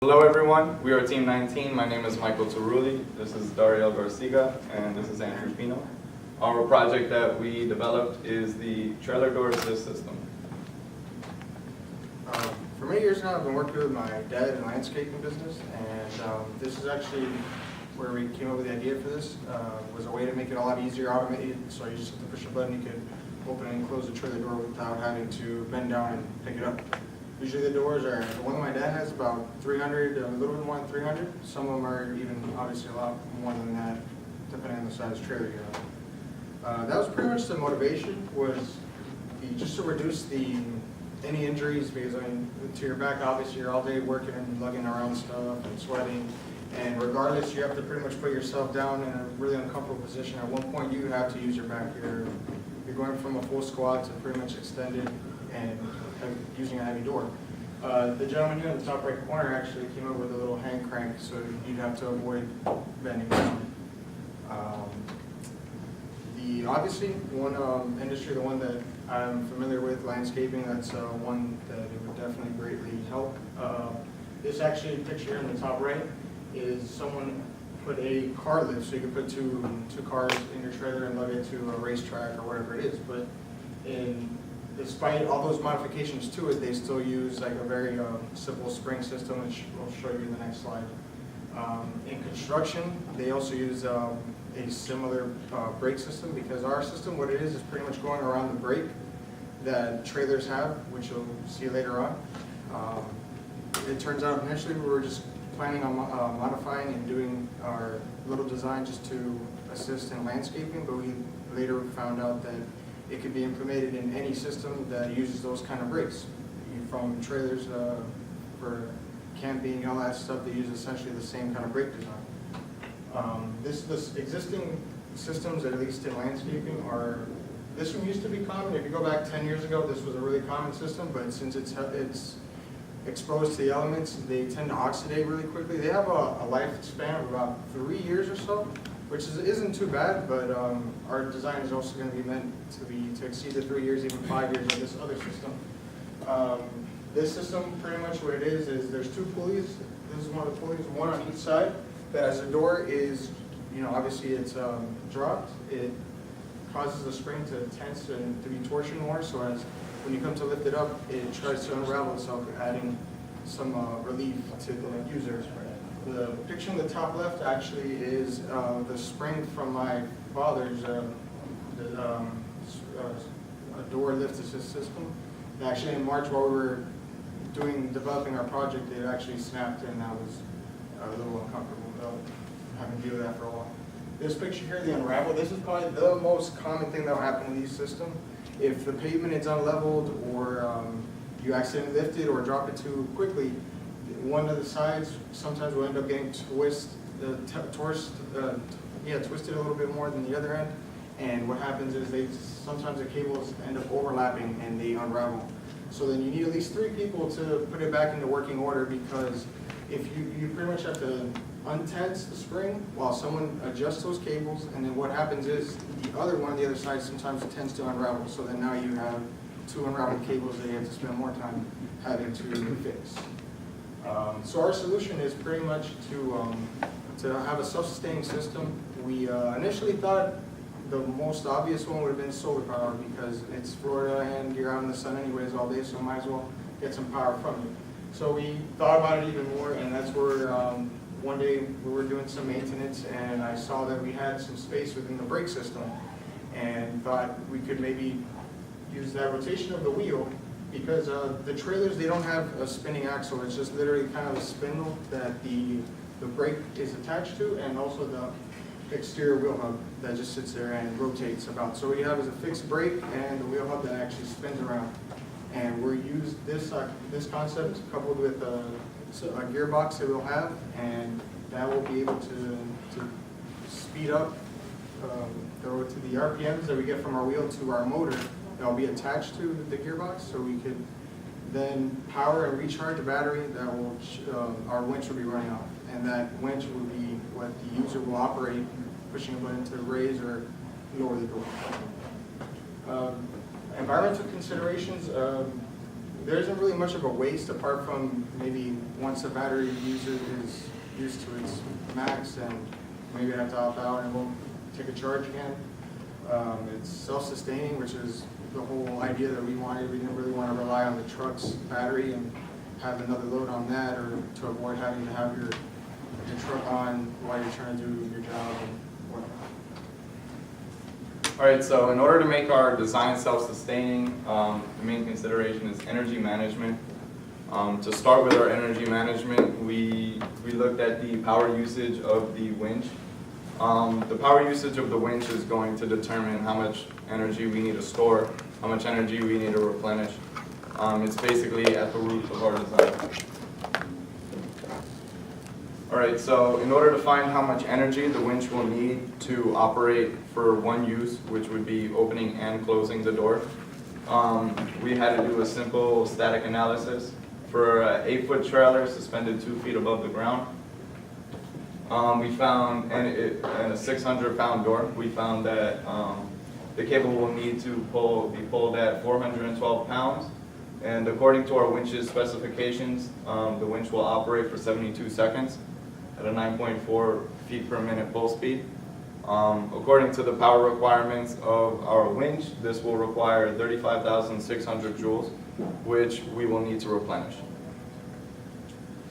Hello everyone, we are Team 19. My name is Michael Tarulli, this is Dariel Garciga, and this is Andrew Pino. Our project that we developed is the trailer door assist system. For many years now, I've been working with my dad in landscaping business, and this is actually where we came up with the idea for this. Was a way to make it a lot easier, automated, so you just have to push a button, you could open and close the trailer door without having to bend down and pick it up. Usually the doors are, the one that my dad has about 300, a little bit more than 300. Some of them are even obviously a lot more than that, depending on the size trailer you have. That was pretty much the motivation, was just to reduce any injuries, because I mean, to your back, obviously you're all day working and lugging around stuff and sweating, and regardless, you have to pretty much put yourself down in a really uncomfortable position. At one point, you have to use your back. You're going from a full squat to pretty much extended and using a heavy door. The gentleman here in the top right corner actually came up with a little hand crank, so you'd have to avoid bending down. Obviously, one industry, the one that I'm familiar with, landscaping, that's one that it would definitely greatly help. This actually picture here in the top right is someone put a car lift, so you could put two cars in your trailer and lug it to a racetrack or whatever it is. But despite all those modifications to it, they still use like a very simple spring system, which I'll show you in the next slide. In construction, they also use a similar brake system, because our system, what it is pretty much going around the brake that trailers have, which you'll see later on. It turns out initially we were just planning on modifying and doing our little design just to assist in landscaping, but we later found out that it could be implemented in any system that uses those kind of brakes. From trailers for camping, all that stuff, they use essentially the same kind of brake design. This existing systems, at least in landscaping, this one used to be common. If you go back 10 years ago, this was a really common system, but since it's exposed to the elements, they tend to oxidate really quickly. They have a lifespan of about 3 years or so, which isn't too bad, but our design is also going to be meant to exceed the 3 years, even 5 years of this other system. This system, pretty much what it is there's two pulleys. This is one of the pulleys, one on each side. That as the door is, obviously it's dropped, it causes the spring to tense and to be torsion more. So as when you come to lift it up, it tries to unravel itself, adding some relief to the user. The picture in the top left actually is the spring from my father's door lift assist system. And actually in March, while we were developing our project, it actually snapped, and that was a little uncomfortable having to deal with that for a while. This picture here, the unravel, this is probably the most common thing that will happen in these systems. If the pavement is unleveled, or you accidentally lift it or drop it too quickly, one of the sides sometimes will end up getting twisted a little bit more than the other end. And what happens is sometimes the cables end up overlapping and they unravel. So then you need at least 3 people to put it back into working order, because if you pretty much have to untense the spring while someone adjusts those cables, and then what happens is the other side sometimes tends to unravel. So then now you have 2 unraveled cables that you have to spend more time having to fix. So our solution is pretty much to have a self-sustaining system. We initially thought the most obvious one would have been solar power, because it's Florida and you're out in the sun anyways all day, so might as well get some power from it. So we thought about it even more, and that's where one day we were doing some maintenance, and I saw that we had some space within the brake system, and thought we could maybe use that rotation of the wheel, because the trailers, they don't have a spinning axle. It's just literally kind of a spindle that the brake is attached to, and also the exterior wheel hub that just sits there and rotates about. So what you have is a fixed brake and the wheel hub that actually spins around. And we're used this concept coupled with a gearbox that we'll have, and that will be able to speed up the RPMs that we get from our wheel to our motor that will be attached to the gearbox, so we could then power and recharge the battery that will our winch will be running off, and that winch will be what the user will operate, pushing a button to raise or lower the door. Environmental considerations, there isn't really much of a waste apart from maybe once a battery user is used to its max and maybe have to opt out and won't take a charge again. It's self-sustaining, which is the whole idea that we wanted. We didn't really want to rely on the truck's battery and have another load on that, or to avoid having to have your truck on while you're trying to do your job and whatnot. All right, so in order to make our design self-sustaining, the main consideration is energy management. To start with our energy management, we looked at the power usage of the winch. The power usage of the winch is going to determine how much energy we need to store, how much energy we need to replenish. It's basically at the root of our design. All right, so in order to find how much energy the winch will need to operate for one use, which would be opening and closing the door, we had to do a simple static analysis. For an 8-foot trailer suspended 2 feet above the ground, we found, and a 600-pound door, we found that the cable will need to be pulled at 412 pounds. And according to our winch's specifications, the winch will operate for 72 seconds at a 9.4 feet per minute pull speed. According to the power requirements of our winch, this will require 35,600 joules, which we will need to replenish.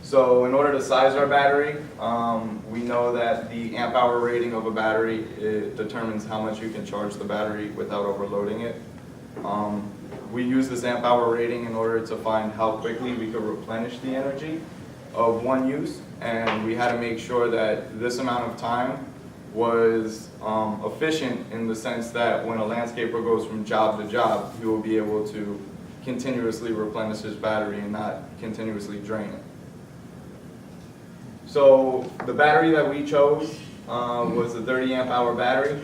So in order to size our battery, we know that the amp hour rating of a battery, it determines how much you can charge the battery without overloading it. We use this amp hour rating in order to find how quickly we could replenish the energy of one use, and we had to make sure that this amount of time was efficient in the sense that when a landscaper goes from job to job, he will be able to continuously replenish his battery and not continuously drain it. So the battery that we chose was a 30 amp hour battery.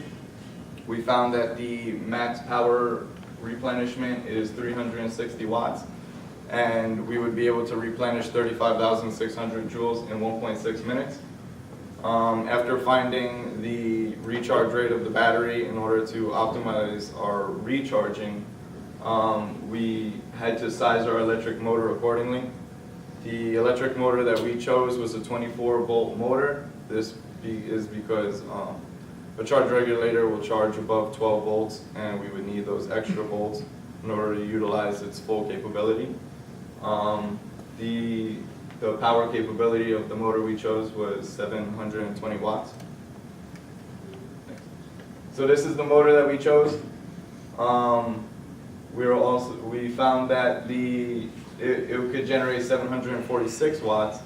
We found that the max power replenishment is 360 watts, and we would be able to replenish 35,600 joules in 1.6 minutes. After finding the recharge rate of the battery in order to optimize our recharging, we had to size our electric motor accordingly. The electric motor that we chose was a 24-volt motor. This is because a charge regulator will charge above 12 volts, and we would need those extra volts in order to utilize its full capability. The power capability of the motor we chose was 720 watts. So this is the motor that we chose. We found that it could generate 746 watts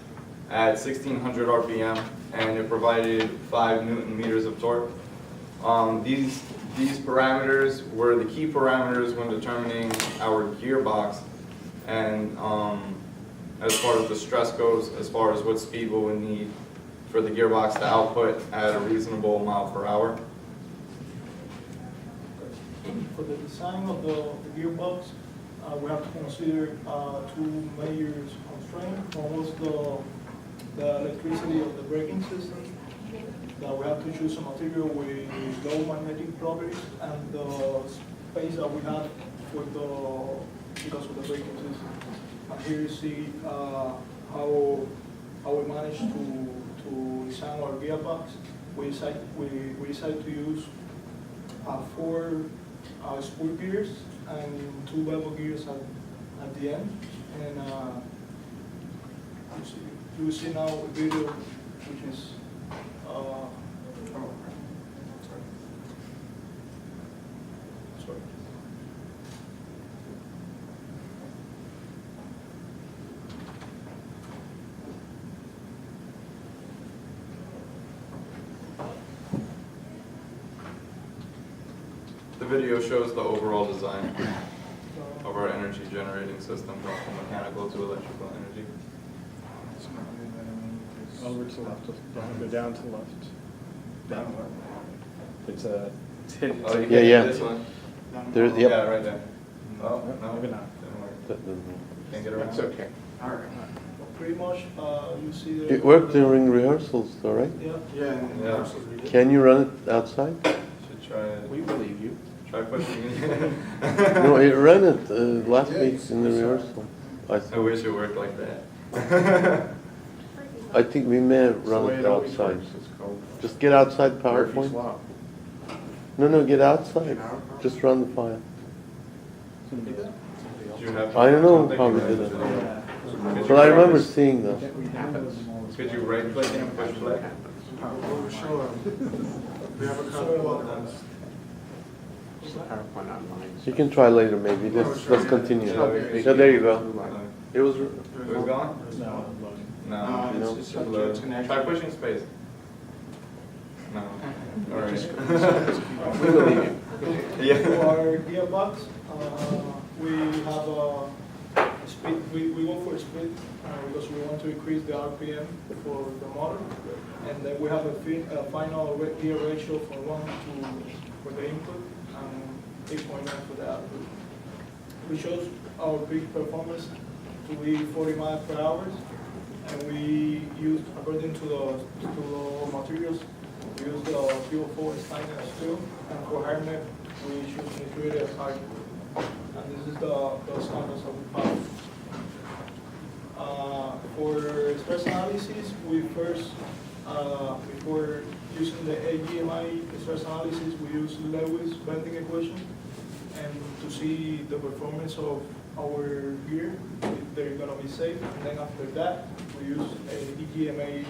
at 1600 RPM, and it provided 5 Newton meters of torque. These parameters were the key parameters when determining our gearbox, and as far as the stress goes, as far as what speed we would need for the gearbox to output at a reasonable mile per hour. For the design of the gearbox, we have to consider two major constraints. One was the electricity of the braking system, that we have to choose a material with low magnetic properties, and the space that we have because of the braking system. And here you see how we managed to design our gearbox. We decided to use 4 spool gears and 2 level gears at the end. And you see now a video which is sorry. The video shows the overall design of our energy generating system, going from mechanical to electrical energy. Over to the left, go down to the left. Down left. It's a. Oh, you Yeah, yeah. This one? There, Yeah, yep. right there. Oh, no, Maybe not. didn't work. That doesn't work. Can't get around. It's okay. All right. Pretty much, you see there. It worked during rehearsals, though, right? Yeah. Yeah, and Yeah. rehearsals we did. Can you run it outside? Should try it. We believe you. Try pushing it. No, it ran it last Yeah, week in the you saw it. rehearsal. I I saw. wish it worked like that. I think we may have It's the run way it it always outside. works, it's called Just get outside Murphy's PowerPoint. Law. No, get outside. Just run the file. Do you have? I don't know something how we you did guys it. do? Could you But I remember right- seeing that. Could you right click and push play? We'll show them. We have a couple of them. PowerPoint online. You can try later maybe. Let's continue. Yeah, there you go. It was. It was gone? No, No. it's Should just load. it's connected. Try pushing space. No. All right. We believe you. For Yeah. our gearbox, we have a speed, we go for speed because we want to increase the RPM for the motor. And then we have a final gear ratio from 1 for the input and 8.9 for the output. We chose our peak performance to be 40 miles per hour. And we used, according to the materials, we used the Q4 stainless steel, and for harness, we should include a pipe. And this is the standards of the pipe. For stress analysis, we first, before using the AGMI stress analysis, we use Lewis bending equation, and to see the performance of our gear, if they're gonna be safe. And then after that, we use a EGMA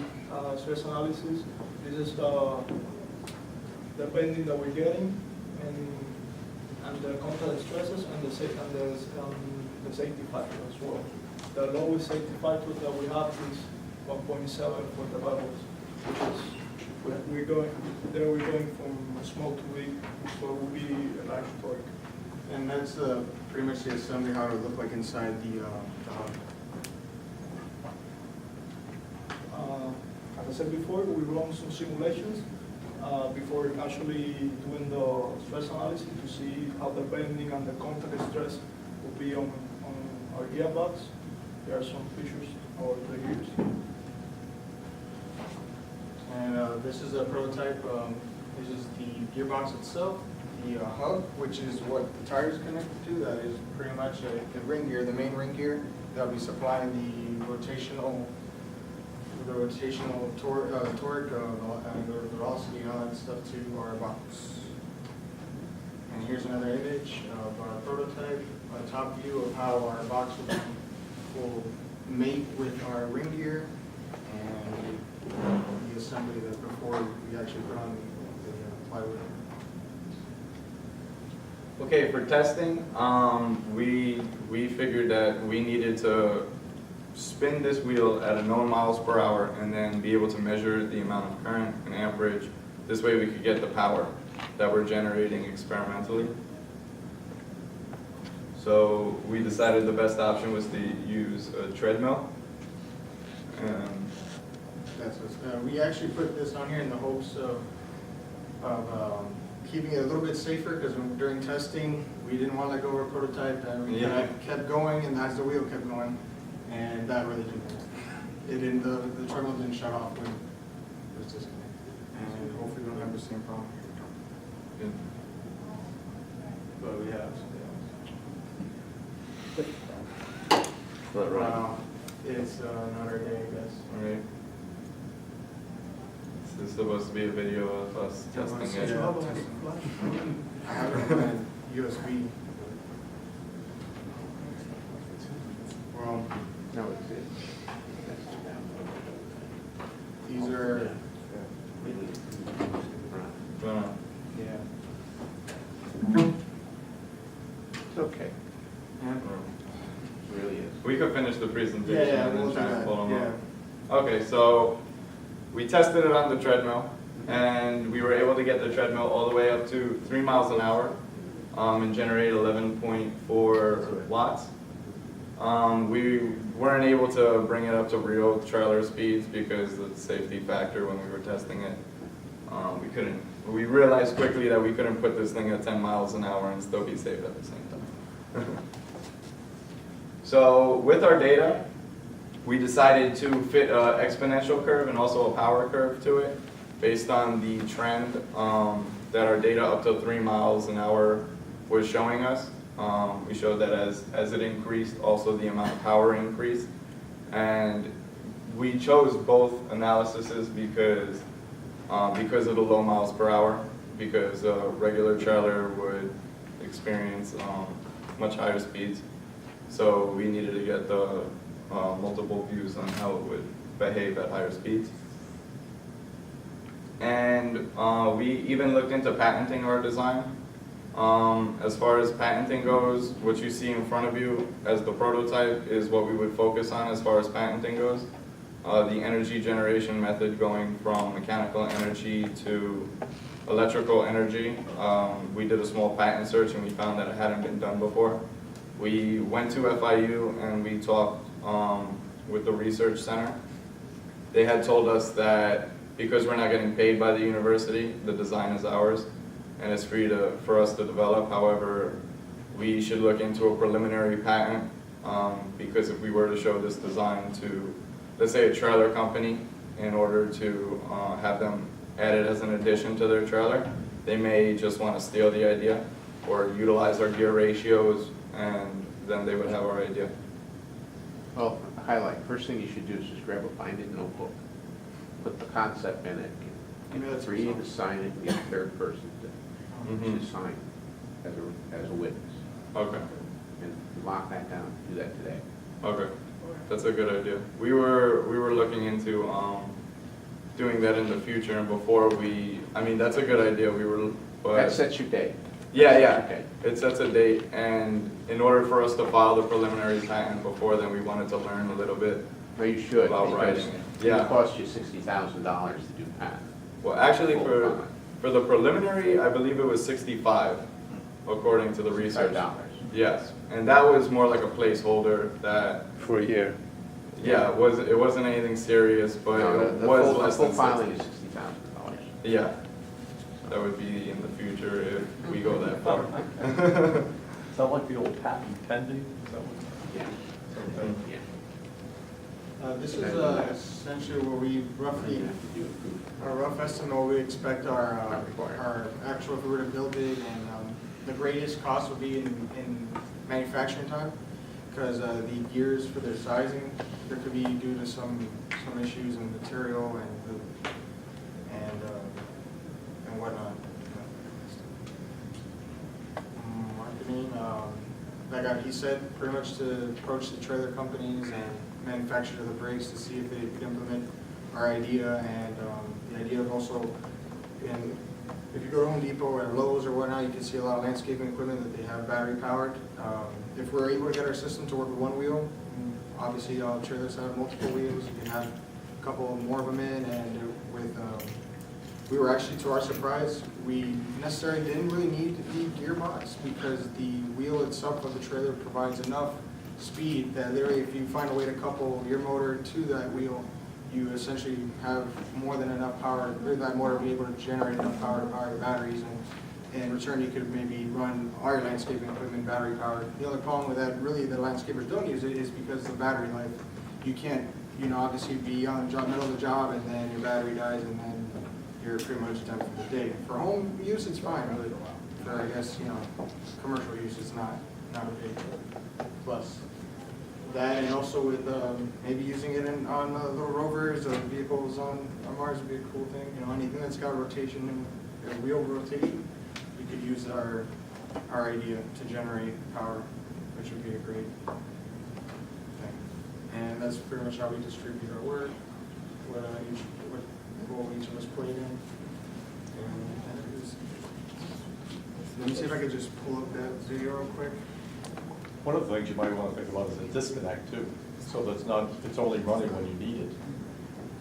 stress analysis. This is the bending that we're getting, and the contact stresses and the safety factor as well. The lowest safety factor that we have is 1.7 for the levels, which is we're going from small to big, so it will be a large torque. And that's pretty much the assembly, how it would look like inside the hub. As I said before, we run some simulations before actually doing the stress analysis to see how the bending and the contact stress will be on our gearbox. There are some features of the gears. And this is a prototype. This is the gearbox itself, the hub, which is what the tire is connected to. That is pretty much the ring gear, the main ring gear. That'll be supplying the rotational torque and the velocity and all that stuff to our box. And here's another image of our prototype, a top view of how our box will mate with our ring gear and the assembly that before we actually put on the plywood. Okay, for testing, we figured that we needed to spin this wheel at a known miles per hour and then be able to measure the amount of current and amperage. This way we could get the power that we're generating experimentally. So we decided the best option was to use a treadmill. We actually put this on here in the hopes of keeping it a little bit safer, because during testing, we didn't want to let go of our prototype, and we kind of kept going, and as the wheel kept going, and that really didn't work. It didn't, the treadmill didn't shut off when it was disconnected, and hopefully we don't have the same problem here. But we have something else. Not right. It's another day, I guess. All right. This is supposed to be a video of us testing it. I have it on USB. Well, No, it's it. these are, Yeah. It's okay. yeah. It really is. We could finish the presentation Yeah, and then we'll do try and that, pull them yeah. up. Okay, so we tested it on the treadmill, and we were able to get the treadmill all the way up to 3 miles an hour and generate 11.4 watts. We weren't able to bring it up to real trailer speeds because of the safety factor when we were testing it. We realized quickly that we couldn't put this thing at 10 miles an hour and still be safe at the same time. So with our data, we decided to fit an exponential curve and also a power curve to it based on the trend that our data up to 3 miles an hour was showing us. We showed that as it increased, also the amount of power increased. And we chose both analyses because of the low miles per hour, because a regular trailer would experience much higher speeds. So we needed to get the multiple views on how it would behave at higher speeds. And we even looked into patenting our design. As far as patenting goes, what you see in front of you as the prototype is what we would focus on as far as patenting goes. The energy generation method going from mechanical energy to electrical energy. We did a small patent search and we found that it hadn't been done before. We went to FIU and we talked with the research center. They had told us that because we're not getting paid by the university, the design is ours and it's free for us to develop. However, we should look into a preliminary patent because if we were to show this design to, let's say, a trailer company, in order to have them add it as an addition to their trailer, they may just want to steal the idea or utilize our gear ratios, and then they would have our idea. Well, highlight, first thing you should do is just grab a binding notebook, put the concept in it, get three to sign it, and get a third person to sign as a witness. Okay. And lock that down, do that today. Okay, that's a good idea. We were looking into doing that in the future, and before I mean, that's a good idea. That sets your date. Yeah, That yeah. sets your date. It sets a date, and in order for us to file the preliminary patent before then, we wanted to learn a little bit. Well, you should, About because writing it. Yeah. it costs you $60,000 to do patent. Well, actually, Full for the preliminary, I believe it was 65, according to the research. $65. Yes, and that was more like a placeholder that, For a year. yeah, it wasn't anything serious, but No, it the was full- less the than full filing 60. is $60,000. Yeah, that would be in the future if we go that far. Is that like the old patent pending? Is that what? Yeah, Okay. yeah. This is essentially where we You roughly, have to do a proof. a rough estimate, what we expect our, Not required. our actual, if we were to build it, and the greatest cost would be in manufacturing time, because the gears for their sizing, there could be due to some issues in material and whatnot. Marketing, like he said, pretty much to approach the trailer companies and manufacturer the brakes to see if they could implement our idea, and the idea of also, if you go to Home Depot or Lowe's or whatnot, you can see a lot of landscaping equipment that they have battery powered. If we're able to get our system to work with one wheel, obviously trailers have multiple wheels, you can have a couple more of them in, and we were actually, to our surprise, we necessarily didn't really need the gearbox because the wheel itself of the trailer provides enough speed that literally if you find a way to couple your motor to that wheel, you essentially have more than enough power, or that motor will be able to generate enough power to power the batteries, and in return you could maybe run all your landscaping equipment battery powered. The only problem with that, really, the landscapers don't use it, is because of the battery life. You can't, obviously be on the job, middle of the job, and then your battery dies, and then you're pretty much done for the day. For home use, it's fine, but for, I guess, commercial use, it's not a big plus. That, and also with maybe using it on little rovers or vehicles on Mars would be a cool thing. Anything that's got rotation and wheel rotation, you could use our idea to generate power, which would be a great thing. And that's pretty much how we distribute our work, what role each of us played in. Let me see if I could just pull up that video real quick. One of the things you might want to think about is a disconnect too, so that's not, it's only running when you need it.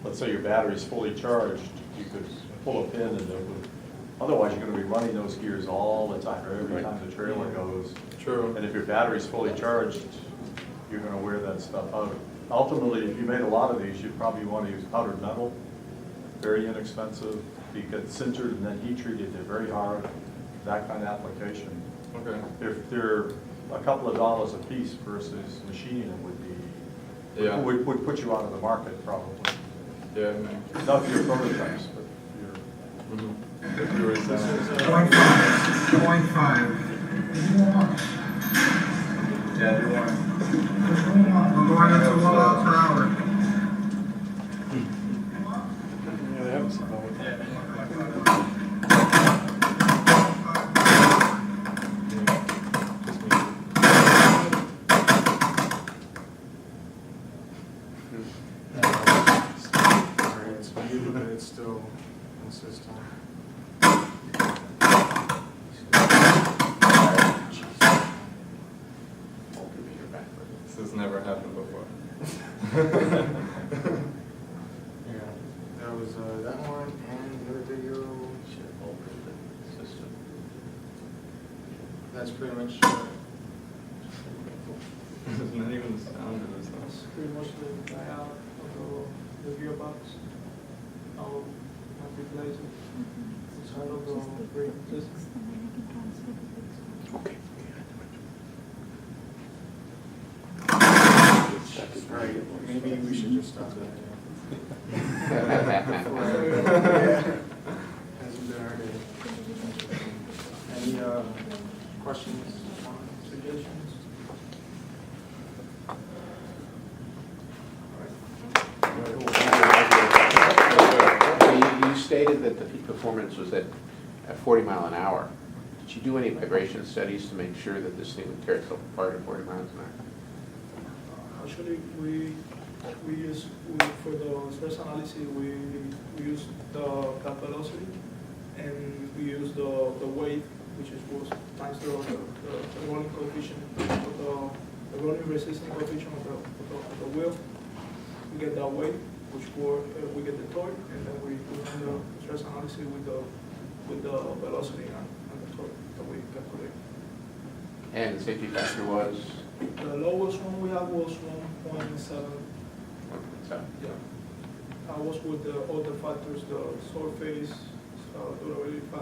Let's say your battery's fully charged, you could pull a pin and it would, otherwise you're gonna be running those gears all the time, or every time the trailer goes. True. And if your battery's fully charged, you're gonna wear that stuff out. Ultimately, if you made a lot of these, you'd probably want to use powdered metal, very inexpensive, because it's sintered and then heat treated, they're very hard, that kind of application. Okay. If they're a couple of dollars a piece versus machining it would be, Yeah. would put you out of the market probably. Yeah, man. Not for your prototypes, but your If you were This saying. is, 0.5. Yeah, do one. We're going up to 1 mile per hour. Yeah, they haven't seen that. Just me. it's muted, but it's still consistent. Open meter backward. This has never happened before. Yeah, that was that one and the other video. Should open the system. That's pretty much. There's not even the sound of this. That's pretty much the layout of the gearbox. I'll replace it inside of the braking system. Okay. Right, maybe we should just stop that. Yeah. Hasn't been our day. Any questions, Suggestions? You stated that the peak performance was at 40 mile an hour. Did you do any vibration studies to make sure that this thing would tear itself apart at 40 miles an hour? Actually, we use, for the stress analysis, we use the velocity, and we use the weight, which is was times the rolling coefficient, the rolling resistance coefficient of the wheel. We get that weight, which we get the torque, and then we do the stress analysis with the velocity and the torque that we calculate. And the safety factor was? The lowest one we had was 1.7. Yeah. I was with the other factors, the surface, durability factor,